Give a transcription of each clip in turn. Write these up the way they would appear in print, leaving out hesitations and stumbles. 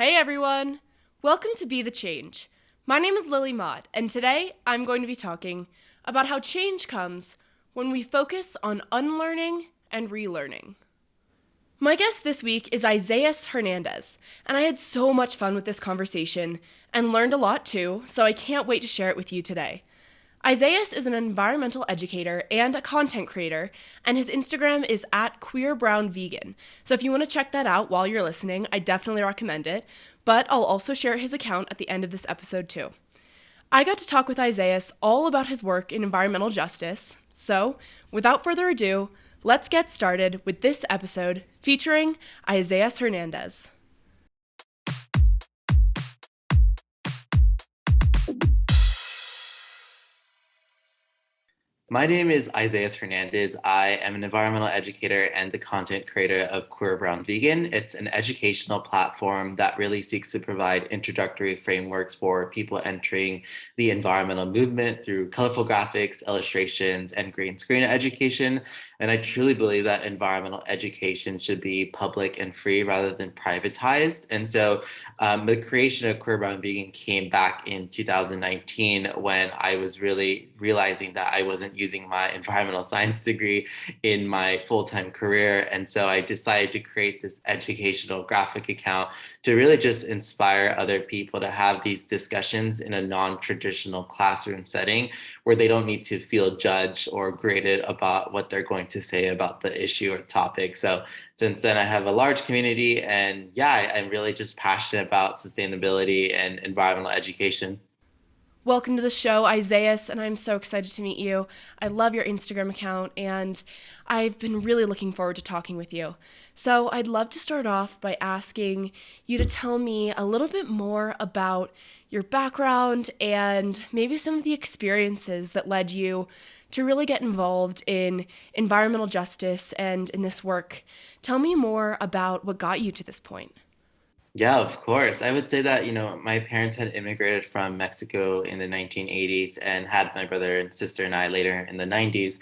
Hey everyone! Welcome to Be the Change. My name is Lily Maud, and today I'm going to be talking about how change comes when we focus on unlearning and relearning. My guest this week is Isaias Hernandez, and I had so much fun with this conversation and learned a lot too, so I can't wait to share it with you today. Isaias is an environmental educator and a content creator, and his Instagram is at queerbrownvegan. So if you want to check that out while you're listening, I definitely recommend it, but I'll also share his account at the end of this episode too. I got to talk with Isaias all about his work in environmental justice, so without further ado, let's get started with this episode featuring Isaias Hernandez. My name is Isaias Hernandez. I am an environmental educator and the content creator of Queer Brown Vegan. It's an educational platform that really seeks to provide introductory frameworks for people entering the environmental movement through colorful graphics, illustrations, and green screen education. And I truly believe that environmental education should be public and free rather than privatized. And so the creation of Queer Brown Vegan came back in 2019 when I was really realizing that I wasn't using my environmental science degree in my full-time career. And so I decided to create this educational graphic account to really just inspire other people to have these discussions in a non-traditional classroom setting where they don't need to feel judged or graded about what they're going to say about the issue or topic. So since then, I have a large community, and yeah, I'm really just passionate about sustainability and environmental education. Welcome to the show, Isaias, and I'm so excited to meet you. I love your Instagram account, and I've been really looking forward to talking with you. So, I'd love to start off by asking you to tell me a little bit more about your background and maybe some of the experiences that led you to really get involved in environmental justice and in this work. Tell me more about what got you to this point. Yeah, of course. I would say that, my parents had immigrated from Mexico in the 1980s and had my brother and sister and I later in the 90s.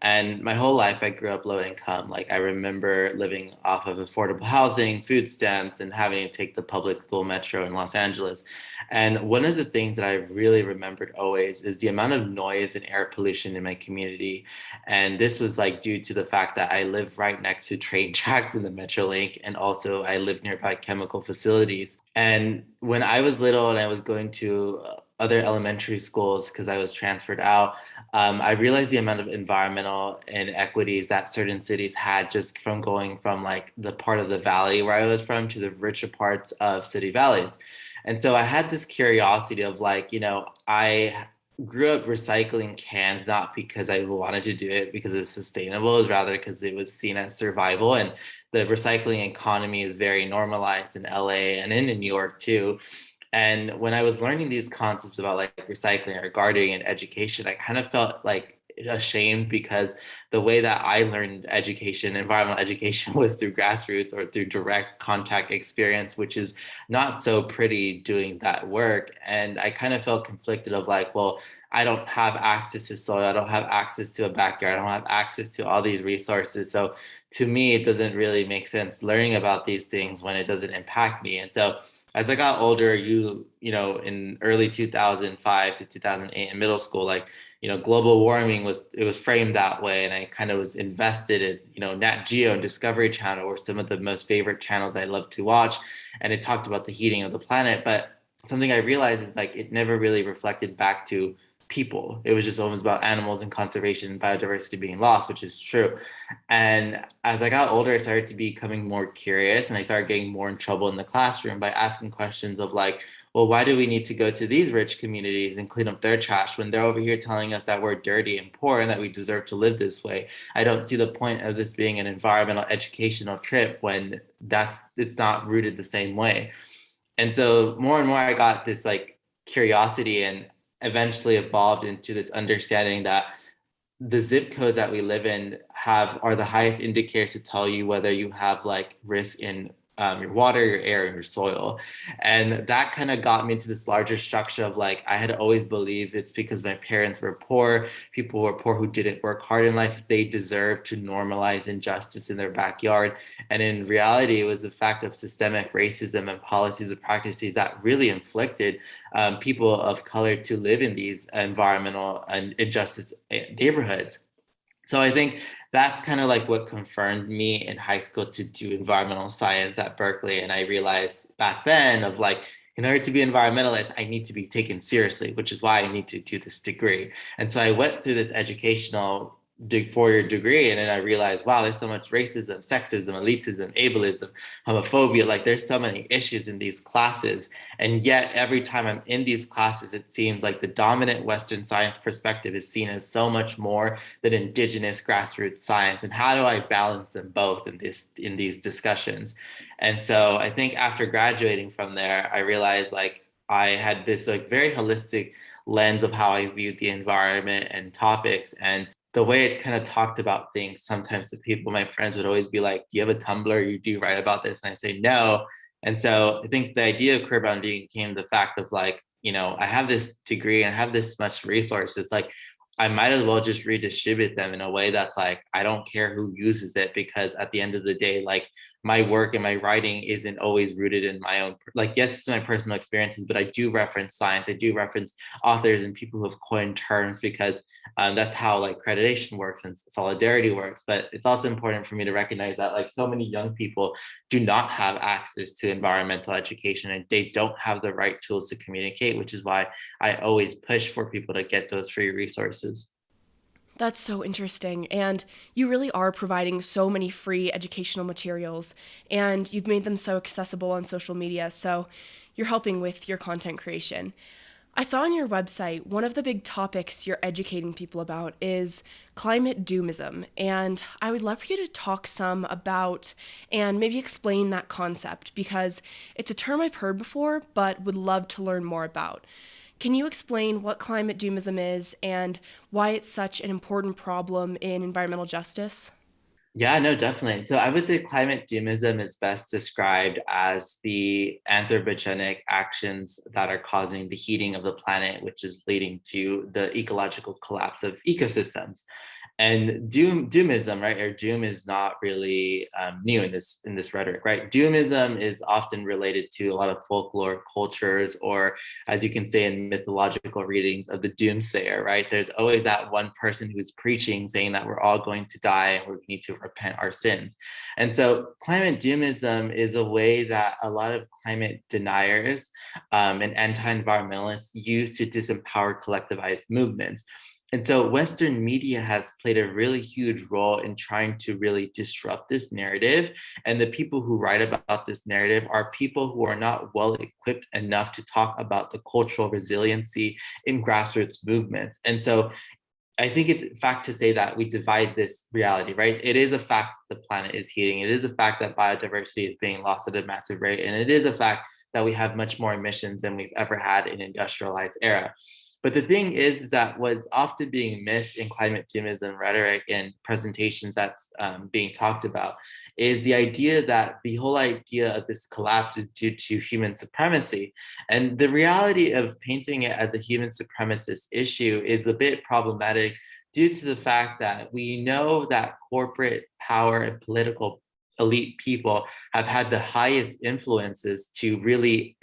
And my whole life, I grew up low income. Like, I remember living off of affordable housing, food stamps, and having to take the public school metro in Los Angeles. And one of the things that I really remembered always is the amount of noise and air pollution in my community. And this was like due to the fact that I live right next to train tracks in the Metrolink, and also I live nearby chemical facilities. And when I was little and I was going to other elementary schools because I was transferred out, I realized the amount of environmental inequities that certain cities had just from going from like the part of the valley where I was from to the richer parts of city valleys. And so I had this curiosity of like, I grew up recycling cans not because I wanted to do it because it's sustainable, is rather because it was seen as survival. And the recycling economy is very normalized in LA and in New York too. And when I was learning these concepts about like recycling or gardening and education, I kind of felt like ashamed because the way that I learned education, environmental education, was through grassroots or through direct contact experience, which is not so pretty doing that work. And I kind of felt conflicted of like, well, I don't have access to soil, I don't have access to a backyard, I don't have access to all these resources. So to me, it doesn't really make sense learning about these things when it doesn't impact me. And so as I got older, in early 2005 to 2008 in middle school, like, global warming was framed that way. And I kind of was invested in, Nat Geo and Discovery Channel were some of the most favorite channels I love to watch. And it talked about the heating of the planet. But something I realized is like, it never really reflected back to people. It was just almost about animals and conservation and biodiversity being lost, which is true. And as I got older, I started to becoming more curious and I started getting more in trouble in the classroom by asking questions of like, well, why do we need to go to these rich communities and clean up their trash when they're over here telling us that we're dirty and poor and that we deserve to live this way? I don't see the point of this being an environmental educational trip when it's not rooted the same way. And so more and more I got this like curiosity and eventually evolved into this understanding that the zip codes that we live in are the highest indicators to tell you whether you have like risk in your water, your air, and your soil. And that kind of got me into this larger structure of like, I had always believed it's because my parents were poor, people were poor who didn't work hard in life, they deserve to normalize injustice in their backyard. And in reality, it was a fact of systemic racism and policies and practices that really inflicted people of color to live in these environmental and injustice neighborhoods. So I think that's kind of like what confirmed me in high school to do environmental science at Berkeley. And I realized back then of like, in order to be an environmentalist, I need to be taken seriously, which is why I need to do this degree. And so I went through this educational 4-year degree, and then I realized, wow, there's so much racism, sexism, elitism, ableism, homophobia. Like there's so many issues in these classes. And yet every time I'm in these classes, it seems like the dominant Western science perspective is seen as so much more than indigenous grassroots science. And how do I balance them both in these discussions? And so I think after graduating from there, I realized like I had this like very holistic lens of how I viewed the environment and topics. And the way it kind of talked about things, sometimes the people, my friends would always be like, do you have a Tumblr? You do write about this? And I say, no. And so I think the idea of career bounding came the fact of like, I have this degree and I have this much resources. Like I might as well just redistribute them in a way that's like, I don't care who uses it, because at the end of the day, like my work and my writing isn't always rooted in my own, like, yes, it's my personal experiences, but I do reference science. I do reference authors and people who have coined terms, because that's how like accreditation works and solidarity works. But it's also important for me to recognize that like so many young people do not have access to environmental education, and they don't have the right tools to communicate, which is why I always push for people to get those free resources. That's so interesting. And you really are providing so many free educational materials, and you've made them so accessible on social media. So you're helping with your content creation. I saw on your website one of the big topics you're educating people about is climate doomism. And I would love for you to talk some about and maybe explain that concept, because it's a term I've heard before but would love to learn more about. Can you explain what climate doomism is and why it's such an important problem in environmental justice? Yeah, no, definitely. So I would say climate doomism is best described as the anthropogenic actions that are causing the heating of the planet, which is leading to the ecological collapse of ecosystems. And doomism, right, or doom is not really new in this rhetoric, right? Doomism is often related to a lot of folklore cultures, or as you can say in mythological readings of the doomsayer, right? There's always that one person who's preaching, saying that we're all going to die and we need to repent our sins. And so climate doomism is a way that a lot of climate deniers and anti-environmentalists use to disempower collectivized movements. And so Western media has played a really huge role in trying to really disrupt this narrative. And the people who write about this narrative are people who are not well equipped enough to talk about the cultural resiliency in grassroots movements. And so I think it's a fact to say that we divide this reality, right? It is a fact that the planet is heating. It is a fact that biodiversity is being lost at a massive rate. And it is a fact that we have much more emissions than we've ever had in industrialized era. But the thing is that what's often being missed in climate doomism rhetoric and presentations that's being talked about is the idea that the whole idea of this collapse is due to human supremacy. And the reality of painting it as a human supremacist issue is a bit problematic due to the fact that we know that corporate power and political elite people have had the highest influences to really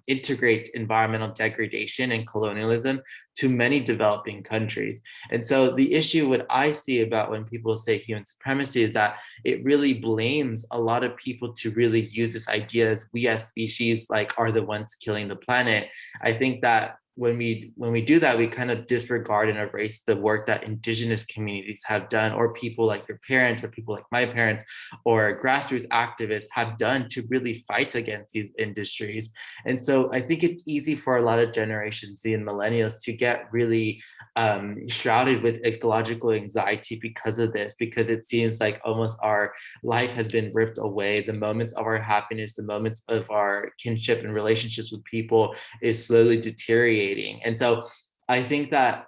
integrate environmental degradation and colonialism to many developing countries. And so the issue, what I see about when people say human supremacy, is that it really blames a lot of people to really use this idea as we as species like are the ones killing the planet. I think that when we do that, we kind of disregard and erase the work that indigenous communities have done, or people like your parents, or people like my parents, or grassroots activists have done to really fight against these industries. And so I think it's easy for a lot of Generation Z and millennials to get really shrouded with ecological anxiety because of this, because it seems like almost our life has been ripped away. The moments of our happiness, the moments of our kinship and relationships with people is slowly deteriorating. And so I think that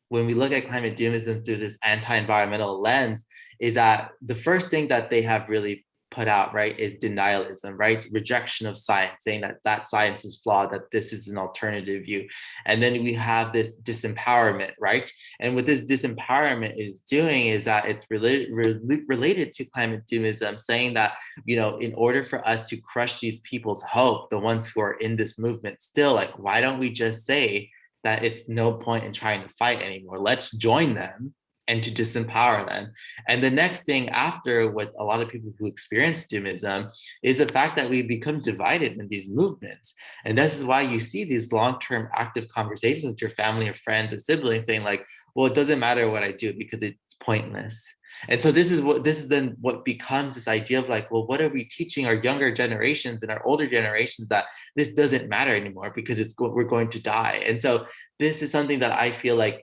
when we look at climate doomism through this anti-environmental lens, is that the first thing that they have really put out, right, is denialism, right? Rejection of science, saying that science is flawed, that this is an alternative view. And then we have this disempowerment, right? And what this disempowerment is doing is that it's related to climate doomism, saying that, in order for us to crush these people's hope, the ones who are in this movement still, like, why don't we just say that it's no point in trying to fight anymore? Let's join them and to disempower them. And the next thing after, what a lot of people who experience doomism, is the fact that we become divided in these movements. And this is why you see these long-term active conversations with your family or friends or siblings saying like, well, it doesn't matter what I do because it's pointless. And so this is then what becomes this idea of like, well, what are we teaching our younger generations and our older generations, that this doesn't matter anymore because we're going to die. And so this is something that I feel like,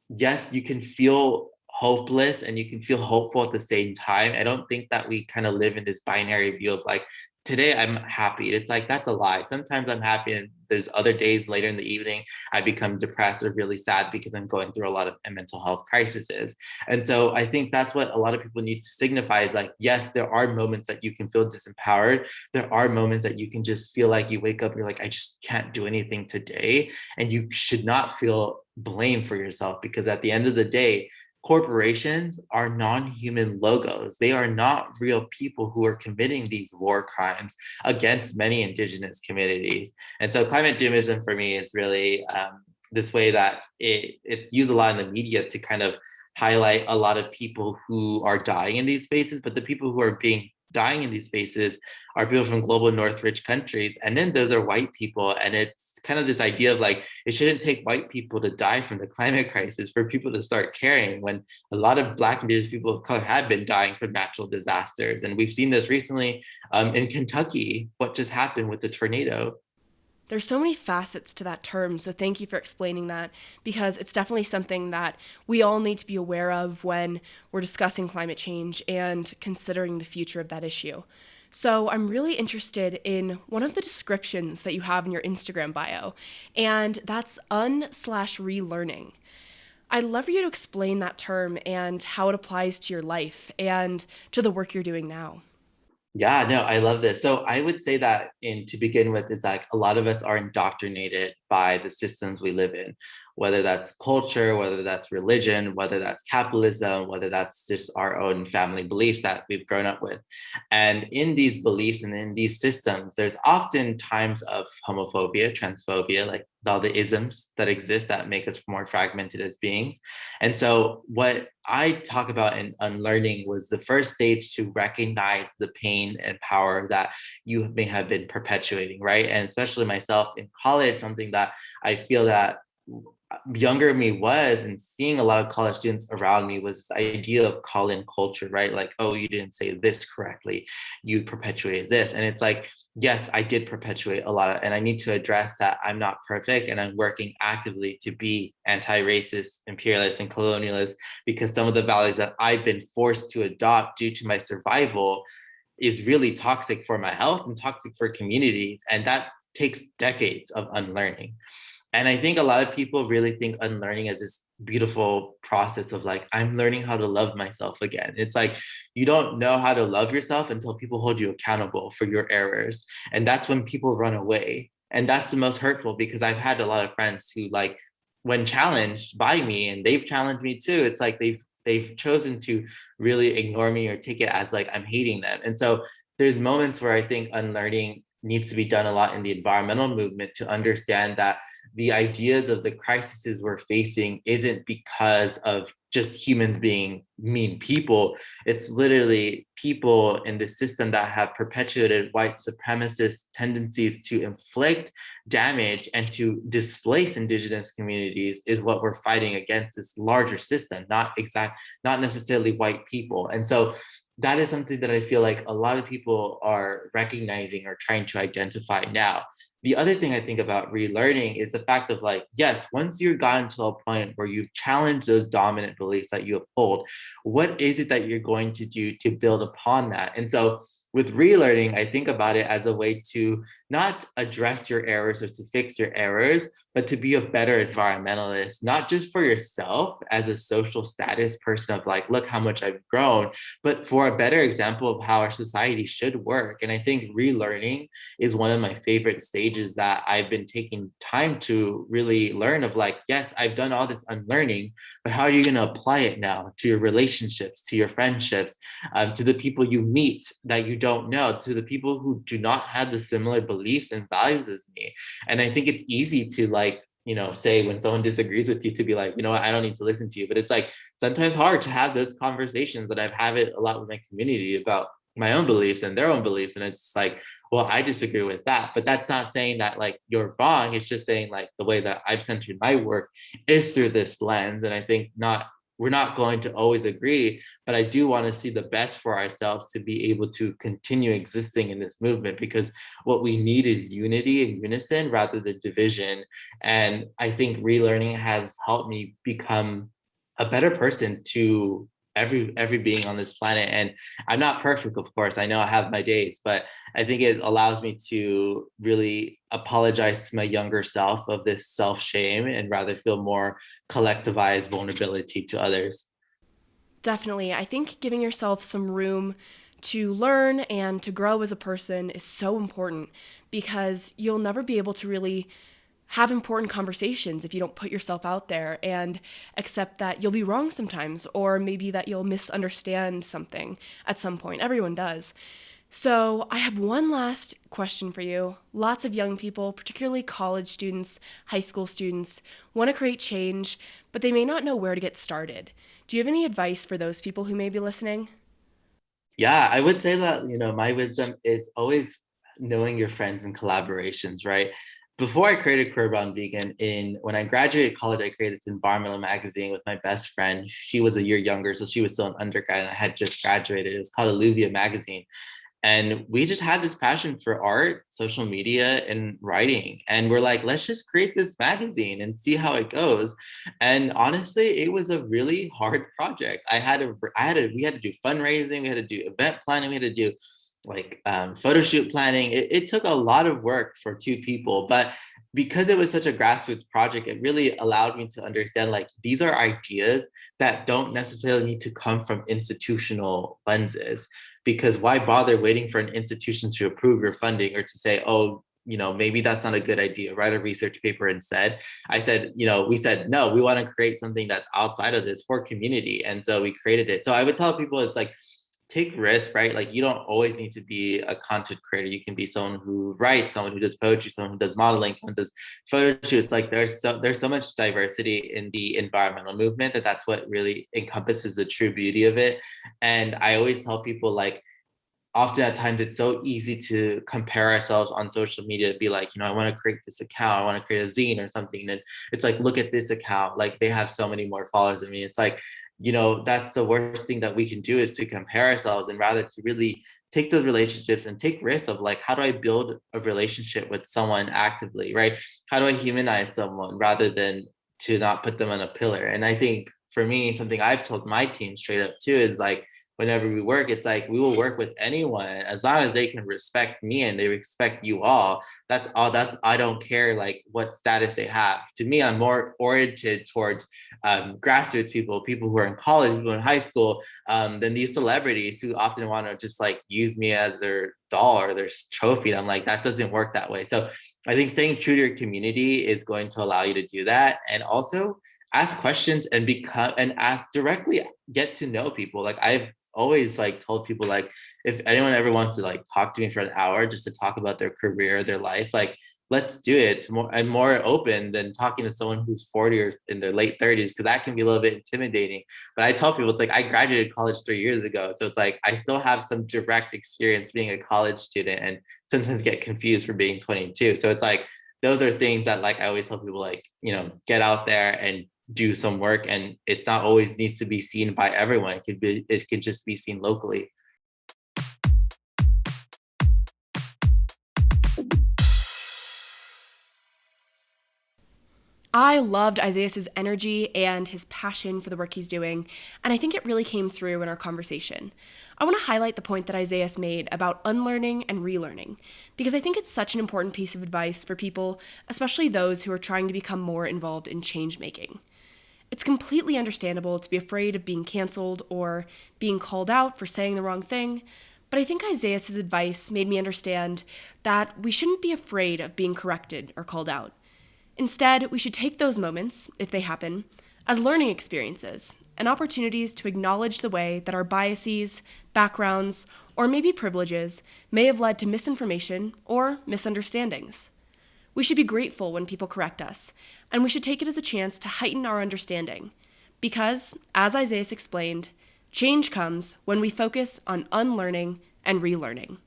yes, you can feel hopeless and you can feel hopeful at the same time. I don't think that we kind of live in this binary view of like, today I'm happy. It's like, that's a lie. Sometimes I'm happy, and there's other days later in the evening I become depressed or really sad because I'm going through a lot of mental health crises. And so I think that's what a lot of people need to signify, is like, yes, there are moments that you can feel disempowered. There are moments that you can just feel like you wake up and you're like, I just can't do anything today. And you should not feel blame for yourself, because at the end of the day, corporations are non-human logos. They are not real people who are committing these war crimes against many indigenous communities. And so climate doomism for me is really this way that it's used a lot in the media to kind of highlight a lot of people who are dying in these spaces, but the people who are dying in these spaces are people from global north rich countries, and then those are white people. And it's kind of this idea of like, it shouldn't take white people to die from the climate crisis for people to start caring, when a lot of Black indigenous people of color have been dying from natural disasters. And we've seen this recently in Kentucky, what just happened with the tornado. There's so many facets to that term, so thank you for explaining that, because it's definitely something that we all need to be aware of when we're discussing climate change and considering the future of that issue. So I'm really interested in one of the descriptions that you have in your Instagram bio, and that's un/relearning. I'd love for you to explain that term and how it applies to your life and to the work you're doing now. Yeah, no, I love this. So I would say that, to begin with, is like a lot of us are indoctrinated by the systems we live in, whether that's culture, whether that's religion, whether that's capitalism, whether that's just our own family beliefs that we've grown up with. And in these beliefs and in these systems, there's often times of homophobia, transphobia, like all the isms that exist that make us more fragmented as beings. And so what I talk about in unlearning was the first stage to recognize the pain and power that you may have been perpetuating, right? And especially myself in college, something that I feel that younger me was, and seeing a lot of college students around me, was this idea of call-in culture, right? Like, oh, you didn't say this correctly, you perpetuated this. And it's like, yes, I did perpetuate a lot of, and I need to address that I'm not perfect, and I'm working actively to be anti-racist, imperialist, and colonialist, because some of the values that I've been forced to adopt due to my survival is really toxic for my health and toxic for communities. And that takes decades of unlearning. And I think a lot of people really think unlearning as this beautiful process of like, I'm learning how to love myself again. It's like, you don't know how to love yourself until people hold you accountable for your errors. And that's when people run away. And that's the most hurtful, because I've had a lot of friends who, like, when challenged by me, and they've challenged me too, it's like they've chosen to really ignore me or take it as like I'm hating them. And so there's moments where I think unlearning needs to be done a lot in the environmental movement, to understand that the ideas of the crises we're facing isn't because of just humans being mean people. It's literally people in the system that have perpetuated white supremacist tendencies to inflict damage and to displace indigenous communities is what we're fighting against, this larger system, not necessarily white people. And so that is something that I feel like a lot of people are recognizing or trying to identify now. The other thing I think about relearning is the fact of like, yes, once you've gotten to a point where you've challenged those dominant beliefs that you uphold, what is it that you're going to do to build upon that? And so with relearning, I think about it as a way to not address your errors or to fix your errors, but to be a better environmentalist, not just for yourself as a social status person of like, look how much I've grown, but for a better example of how our society should work. And I think relearning is one of my favorite stages that I've been taking time to really learn of like, yes, I've done all this unlearning, but how are you going to apply it now to your relationships, to your friendships, to the people you meet that you don't know, to the people who do not have the similar beliefs and values as me. And I think it's easy to like, say when someone disagrees with you to be like, you know what, I don't need to listen to you. But it's like sometimes hard to have those conversations that I've had it a lot with my community about my own beliefs and their own beliefs. And it's like, well, I disagree with that. But that's not saying that like you're wrong. It's just saying like the way that I've centered my work is through this lens. And I think we're not going to always agree, but I do want to see the best for ourselves to be able to continue existing in this movement, because what we need is unity and unison rather than division. And I think relearning has helped me become a better person to every being on this planet. And I'm not perfect, of course. I know I have my days, but I think it allows me to really apologize to my younger self of this self-shame and rather feel more collectivized vulnerability to others. Definitely. I think giving yourself some room to learn and to grow as a person is so important because you'll never be able to really have important conversations if you don't put yourself out there and accept that you'll be wrong sometimes, or maybe that you'll misunderstand something at some point. Everyone does. So, I have one last question for you. Lots of young people, particularly college students, high school students, want to create change, but they may not know where to get started. Do you have any advice for those people who may be listening? Yeah, I would say that, my wisdom is always knowing your friends and collaborations, right? Before I created Career Bound Vegan, when I graduated college, I created this environmental magazine with my best friend. She was a year younger, so she was still an undergrad, and I had just graduated. It was called Alluvia Magazine. And we just had this passion for art, social media, and writing. And we're like, let's just create this magazine and see how it goes. And honestly, it was a really hard project. We had to do fundraising, we had to do event planning, we had to do like photo shoot planning. It took a lot of work for two people, but because it was such a grassroots project, it really allowed me to understand like these are ideas that don't necessarily need to come from institutional lenses, because why bother waiting for an institution to approve your funding or to say, oh, maybe that's not a good idea, write a research paper instead. We said no, we want to create something that's outside of this for community, and so we created it. So I would tell people, it's like, take risks, right? Like you don't always need to be a content creator. You can be someone who writes, someone who does poetry, someone who does modeling, someone who does photo shoots. Like there's so much diversity in the environmental movement that's what really encompasses the true beauty of it. And I always tell people like, often at times it's so easy to compare ourselves on social media, to be like, I want to create this account, I want to create a zine or something. And it's like, look at this account, like they have so many more followers than me. It's like, that's the worst thing that we can do, is to compare ourselves, and rather to really take those relationships and take risks of like, how do I build a relationship with someone actively, right? How do I humanize someone rather than to not put them on a pillar? And I think for me, something I've told my team straight up too is like, whenever we work, it's like we will work with anyone as long as they can respect me and they respect you all. That's all. I don't care like what status they have. To me, I'm more oriented towards grassroots people who are in college, people in high school, than these celebrities who often want to just like use me as their doll or their trophy. And I'm like, that doesn't work that way. So I think staying true to your community is going to allow you to do that. And also ask questions and ask directly, get to know people. Like I've always like told people, like, if anyone ever wants to like talk to me for an hour just to talk about their career, their life, like let's do it. I'm more open than talking to someone who's 40 or in their late 30s, because that can be a little bit intimidating. But I tell people, it's like I graduated college 3 years ago, so it's like I still have some direct experience being a college student, and sometimes get confused for being 22. So it's like those are things that like I always tell people, like, get out there and do some work, and it's not always needs to be seen by everyone. It could just be seen locally. I loved Isaias's energy and his passion for the work he's doing, and I think it really came through in our conversation. I want to highlight the point that Isaias made about unlearning and relearning, because I think it's such an important piece of advice for people, especially those who are trying to become more involved in change making. It's completely understandable to be afraid of being canceled or being called out for saying the wrong thing, but I think Isaias's advice made me understand that we shouldn't be afraid of being corrected or called out. Instead, we should take those moments, if they happen, as learning experiences and opportunities to acknowledge the way that our biases, backgrounds, or maybe privileges may have led to misinformation or misunderstandings. We should be grateful when people correct us, and we should take it as a chance to heighten our understanding. Because, as Isaias explained, change comes when we focus on unlearning and relearning.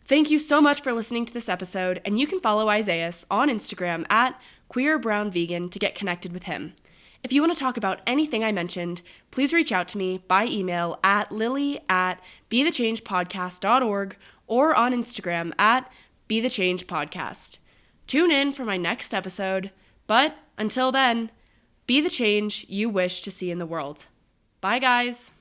Thank you so much for listening to this episode, and you can follow Isaias on Instagram at queerbrownvegan to get connected with him. If you want to talk about anything I mentioned, please reach out to me by email at lily@bethechangepodcast.org or on Instagram at bethechangepodcast. Tune in for my next episode, but until then, be the change you wish to see in the world. Bye, guys.